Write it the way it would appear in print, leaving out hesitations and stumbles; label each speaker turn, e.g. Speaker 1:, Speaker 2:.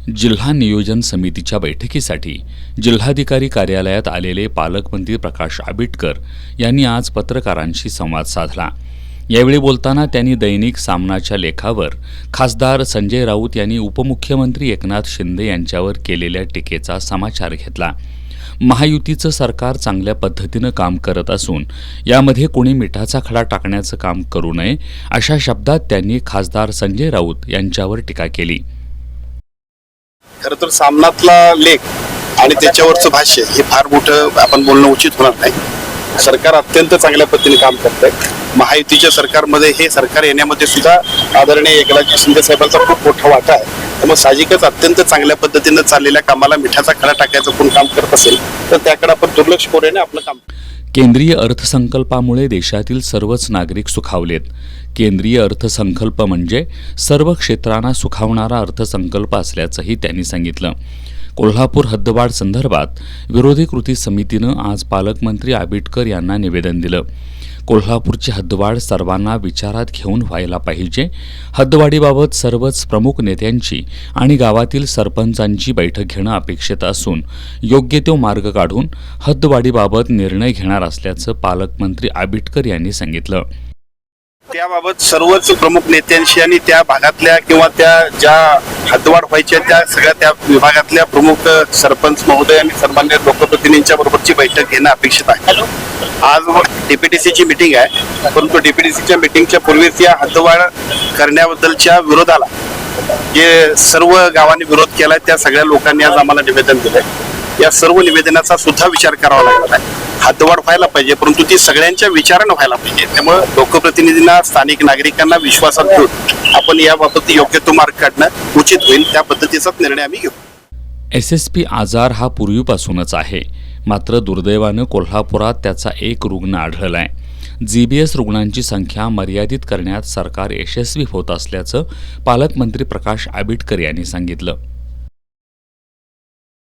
Speaker 1: जिल्हा नियोजन समितीच्या बैठकीसाठी जिल्हाधिकारी कार्यालयात आलेले पालकमंत्री प्रकाश आबिटकर यांनी आज पत्रकारांशी संवाद साधला। यावेळी बोलताना त्यांनी दैनिक सामनाच्या लेखावर खासदार संजय राऊत यांनी उपमुख्यमंत्री एकनाथ शिंदे यांच्यावर केलेल्या टीकेचा समाचार घेतला। महायुतीचं सरकार चांगल्या पद्धतीनं काम करत असून यामध्ये कोणी मिठाचा खडा टाकण्याचं काम करू नये अशा शब्दात त्यांनी खासदार संजय राऊत यांच्यावर टीका केली।
Speaker 2: खरं तर सामनातला लेख आणि त्याच्यावरचं भाष्य हे फार मोठं आपण बोलणं उचित होणार नाही। सरकार अत्यंत चांगल्या पद्धतीने काम करतंय। महायुतीच्या सरकारमध्ये हे सरकार येण्यामध्ये सुद्धा आदरणीय एकनाथ शिंदे साहेबांचा खूप मोठा वाटा आहे। त्यामुळे साहजिकच अत्यंत चांगल्या पद्धतीनं चाललेल्या कामाला मिठाचा खडा टाकायचं कोण काम करत असेल तर त्याकडे आपण दुर्लक्ष करूने आपलं काम।
Speaker 1: केंद्रीय अर्थसंकल्पामुळे देशातील सर्वच नागरिक सुखावलेत। केंद्रीय अर्थसंकल्प म्हणजे सर्व क्षेत्रांना सुखावणारा अर्थसंकल्प असल्याचंही त्यांनी सांगितलं। कोल्हापूर हद्दवाढ संदर्भात विरोधी कृती समितीनं आज पालकमंत्री आबिटकर यांना निवेदन दिलं। कोल्हापूरची हद्दवाढ सर्वांना विचारात घेऊन व्हायला पाहिजे। हद्दवाढीबाबत सर्वच प्रमुख नेत्यांची आणि गावातील सरपंचांची बैठक घेणं अपेक्षित असून योग्य तो मार्ग काढून हद्दवाढीबाबत निर्णय घेणार असल्याचं पालकमंत्री आबिटकर यांनी सांगितलं।
Speaker 2: त्याबाबत सर्वच प्रमुख नेत्यांशी आणि त्या भागातल्या किंवा त्या ज्या हद्दवाढ व्हायच्या त्या सगळ्या त्या विभागातल्या प्रमुख सरपंच महोदय आणि सर्वमान्य लोकप्रतिनिधींच्या बरोबरची बैठक घेणं अपेक्षित आहे। आज डीपीटीसीची मीटिंग आहे, परंतु डीपीटीसीच्या मीटिंगच्या पूर्वीच या हद्दवाढ करण्याबद्दलच्या विरोधाला जे सर्व गावांनी विरोध केलाय त्या सगळ्या लोकांनी आज आम्हाला निवेदन दिलंय। या सर्व निवेदनाचा सुद्धा विचार करावा लागला आहे। हद्दवाढ व्हायला पाहिजे, परंतु ती सगळ्यांच्या विचारानं व्हायला पाहिजे। त्यामुळे लोकप्रतिनिधींना स्थानिक नागरिकांना विश्वासात घेऊन आपण याबाबत योग्य तो मार्ग काढणं उचित होईल, त्या पद्धतीचाच निर्णय आम्ही घेऊ।
Speaker 1: SSP आजार हा पूर्वीपासूनच आहे, मात्र दुर्दैवानं कोल्हापुरात त्याचा एक रुग्ण आढळलाय। GBS रुग्णांची संख्या मर्यादित करण्यात सरकार यशस्वी होत असल्याचं पालकमंत्री प्रकाश आबिटकर यांनी सांगितलं।